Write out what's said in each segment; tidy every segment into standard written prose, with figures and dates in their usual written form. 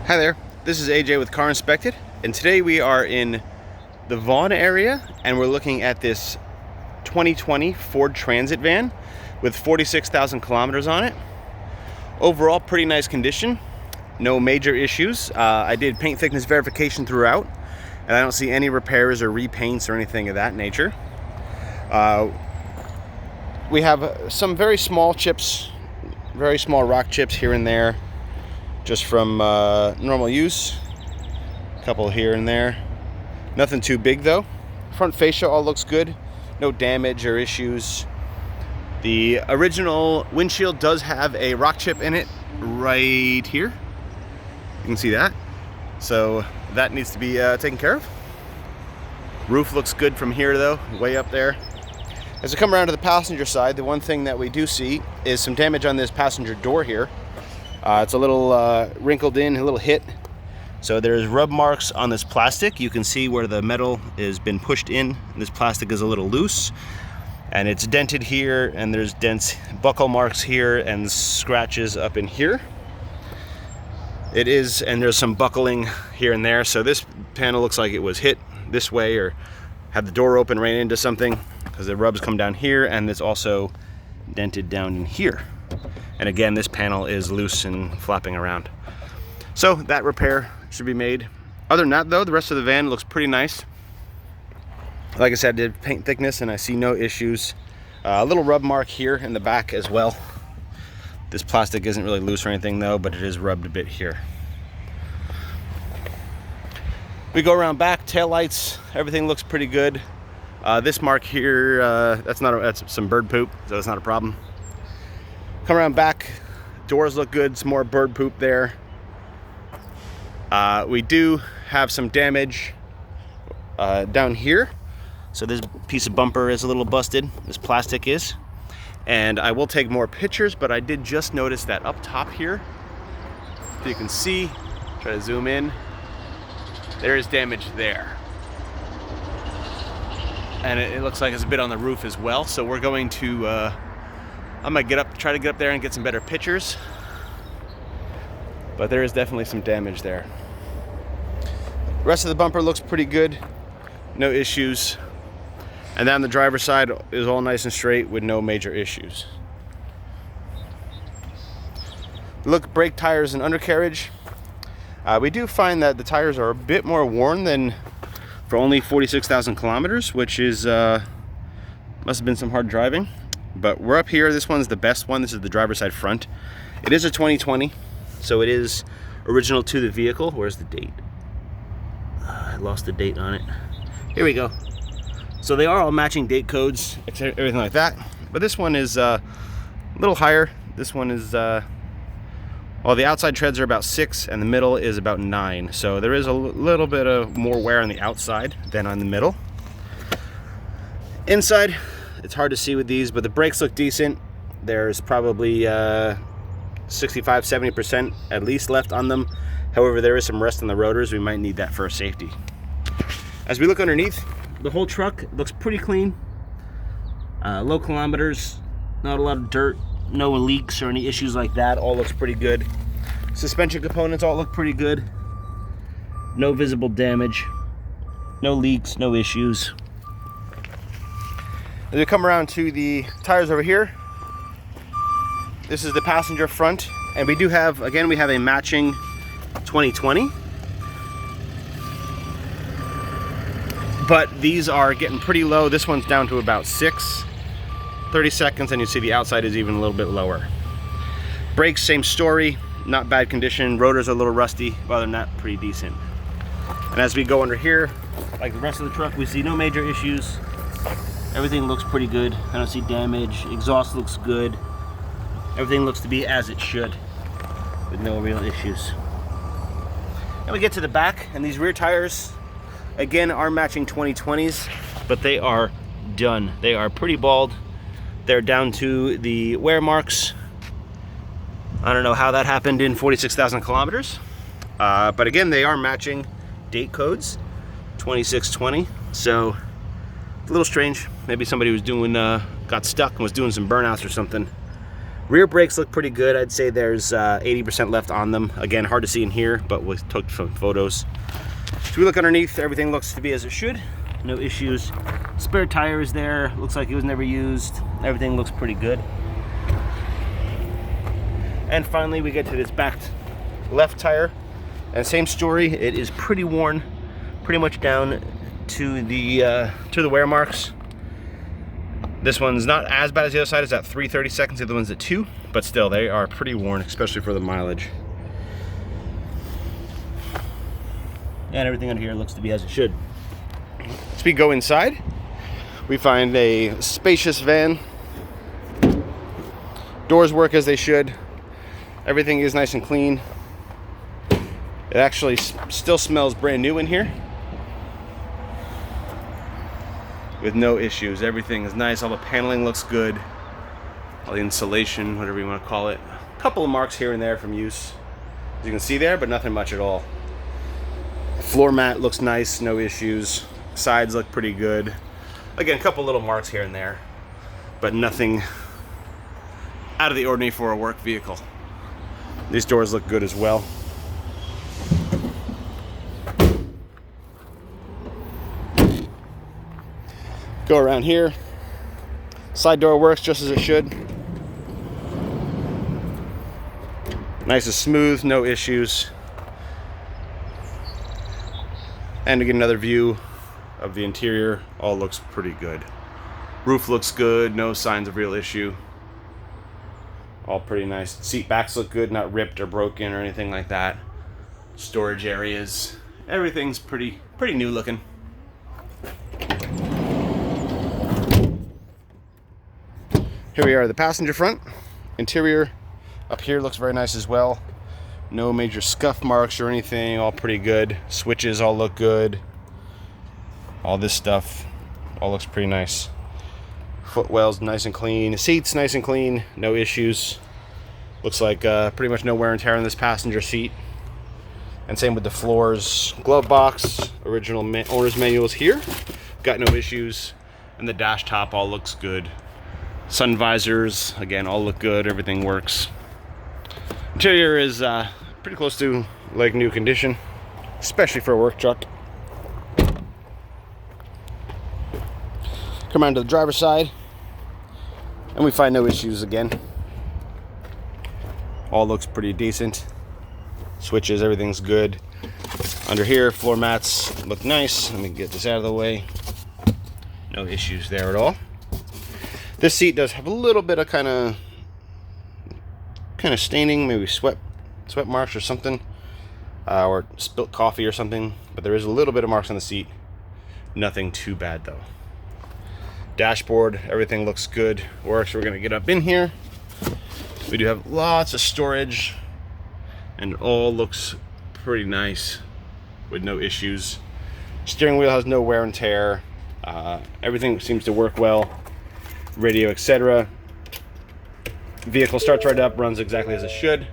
Hi there, this is AJ with Car Inspected, and today we are in the Vaughn area and we're looking at this 2020 Ford Transit van with 46,000 kilometers on it. Overall, pretty nice condition, no major issues. I did paint thickness verification throughout, and I don't see any repairs or repaints or anything of that nature. We have some very small chips, very small rock chips here and there, just from normal use. A couple here and there. Nothing too big though. Front fascia all looks good. No damage or issues. The original windshield does have a rock chip in it right here. You can see that. So that needs to be taken care of. Roof looks good from here though, way up there. As we come around to the passenger side, the one thing that we do see is some damage on this passenger door here. It's a little wrinkled in, a little hit. So there's rub marks on this plastic. You can see where the metal has been pushed in. This plastic is a little loose, and it's dented here, and there's dents, buckle marks here, and scratches up in here. It is, and there's some buckling here and there. So this panel looks like it was hit this way or had the door open, ran into something, because the rubs come down here, and it's also dented down in here. And again, this panel is loose and flapping around. So that repair should be made. Other than that though, the rest of the van looks pretty nice. Like I said, I did paint thickness and I see no issues. A little rub mark here in the back as well. This plastic isn't really loose or anything though, but it is rubbed a bit here. We go around back, tail lights, everything looks pretty good. This mark here, that's some bird poop, so it's not a problem. Come around back, doors look good, some more bird poop there. We do have some damage down here. So this piece of bumper is a little busted, this plastic is. And I will take more pictures, but I did just notice that up top here, so you can see, try to zoom in, there is damage there. And it looks like it's a bit on the roof as well, so we're going to I might try to get up there and get some better pictures. But there is definitely some damage there. The rest of the bumper looks pretty good. No issues. And down the driver's side is all nice and straight with no major issues. Look, brake tires and undercarriage. We do find that the tires are a bit more worn than for only 46,000 kilometers, which is must have been some hard driving. But we're up here. This one's the best one. This is the driver's side front. It is a 2020, so it is original to the vehicle. Where's the date? I lost the date on it. Here we go. So they are all matching date codes, everything like that. But this one is a little higher. This one is, well, the outside treads are about 6 and the middle is about 9. So there is a little bit of more wear on the outside than on the middle. Inside, it's hard to see with these, but the brakes look decent. There's probably 65-70% at least left on them. However, there is some rust on the rotors. We might need that for safety. As we look underneath, the whole truck looks pretty clean. Low kilometers, not a lot of dirt, no leaks or any issues like that. All looks pretty good. Suspension components all look pretty good. No visible damage, no leaks, no issues. As we come around to the tires over here, this is the passenger front, and we do have, again, we have a matching 2020. But these are getting pretty low. This one's down to about 6, 30 seconds, and you see the outside is even a little bit lower. Brakes, same story, not bad condition. Rotors are a little rusty, but other than that, pretty decent. And as we go under here, like the rest of the truck, we see no major issues. Everything looks pretty good. I don't see damage. Exhaust looks good. Everything looks to be as it should, with no real issues. And we get to the back, and these rear tires, again, are matching 2020s, but they are done. They are pretty bald. They're down to the wear marks. I don't know how that happened in 46,000 kilometers. But again, they are matching date codes, 2620. So a little strange. Maybe somebody was doing, got stuck and was doing some burnouts or something. Rear brakes look pretty good. I'd say there's 80% left on them. Again, hard to see in here, but we took some photos. So we look underneath, everything looks to be as it should. No issues. Spare tire is there. Looks like it was never used. Everything looks pretty good. And finally, we get to this back left tire. And same story, it is pretty worn, pretty much down to the wear marks. This one's not as bad as the other side. It's at 3/32. The other one's at 2, but still, they are pretty worn, especially for the mileage. And everything under here looks to be as it should. As we go inside, we find a spacious van. Doors work as they should. Everything is nice and clean. It actually still smells brand new in here, with no issues. Everything is nice. All the paneling looks good. All the insulation, whatever you want to call it. A couple of marks here and there from use, as you can see there, but nothing much at all. Floor mat looks nice, no issues. Sides look pretty good. Again, a couple little marks here and there, but nothing out of the ordinary for a work vehicle. These doors look good as well. Go around here. Side door works just as it should. Nice and smooth, no issues. And to get another view of the interior, all looks pretty good. Roof looks good, no signs of real issue. All pretty nice. Seat backs look good, not ripped or broken or anything like that. Storage areas, everything's pretty new looking. Here we are at the passenger front. Interior up here looks very nice as well. No major scuff marks or anything, all pretty good. Switches all look good. All this stuff all looks pretty nice. Footwell's nice and clean. Seats nice and clean, no issues. Looks like pretty much no wear and tear on this passenger seat. And same with the floors. Glove box, original owner's manuals here. Got no issues. And the dash top all looks good. Sun visors, again, all look good. Everything works. Interior is pretty close to like new condition, especially for a work truck. Come around to the driver's side, and we find no issues again. All looks pretty decent. Switches, everything's good. Under here, floor mats look nice. Let me get this out of the way. No issues there at all. This seat does have a little bit of kind of staining, maybe sweat marks or something, or spilt coffee or something, but there is a little bit of marks on the seat. Nothing too bad though. Dashboard, everything looks good, works. We're gonna get up in here. We do have lots of storage, and it all looks pretty nice with no issues. Steering wheel has no wear and tear. Everything seems to work well. Radio, etc. Vehicle starts right up, runs exactly as it should.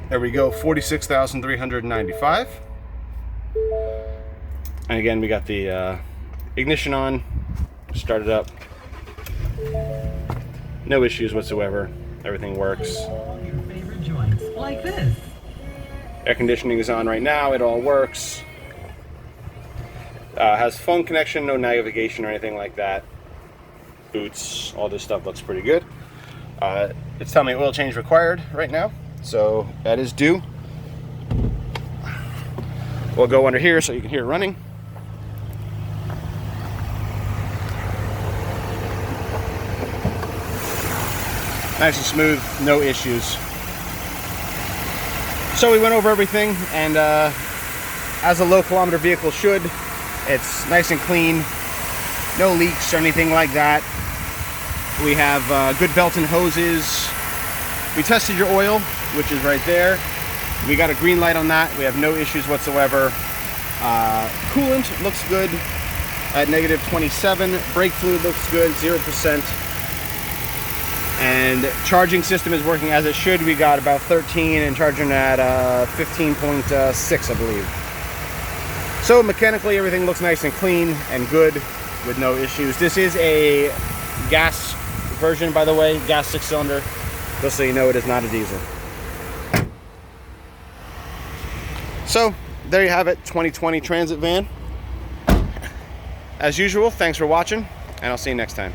There we go, 46,395. And again, we got the ignition on, start it up. No issues whatsoever. Everything works. All your favorite joints, like this. Air conditioning is on right now. It all works. Has phone connection, no navigation or anything like that. Boots, all this stuff looks pretty good. It's telling me oil change required right now, so that is due. We'll go under here so you can hear it running. Nice and smooth, no issues. So we went over everything, and as a low kilometer vehicle should, it's nice and clean, no leaks or anything like that. We have good belt and hoses. We tested your oil, which is right there. We got a green light on that. We have no issues whatsoever. Coolant looks good at -27. Brake fluid looks good, 0%. And charging system is working as it should. We got about 13 and charging at 15.6, I believe. So mechanically, everything looks nice and clean and good with no issues. This is a gas version, by the way, gas 6-cylinder, just so you know it is not a diesel. So there you have it, 2020 Transit van. As usual, thanks for watching, and I'll see you next time.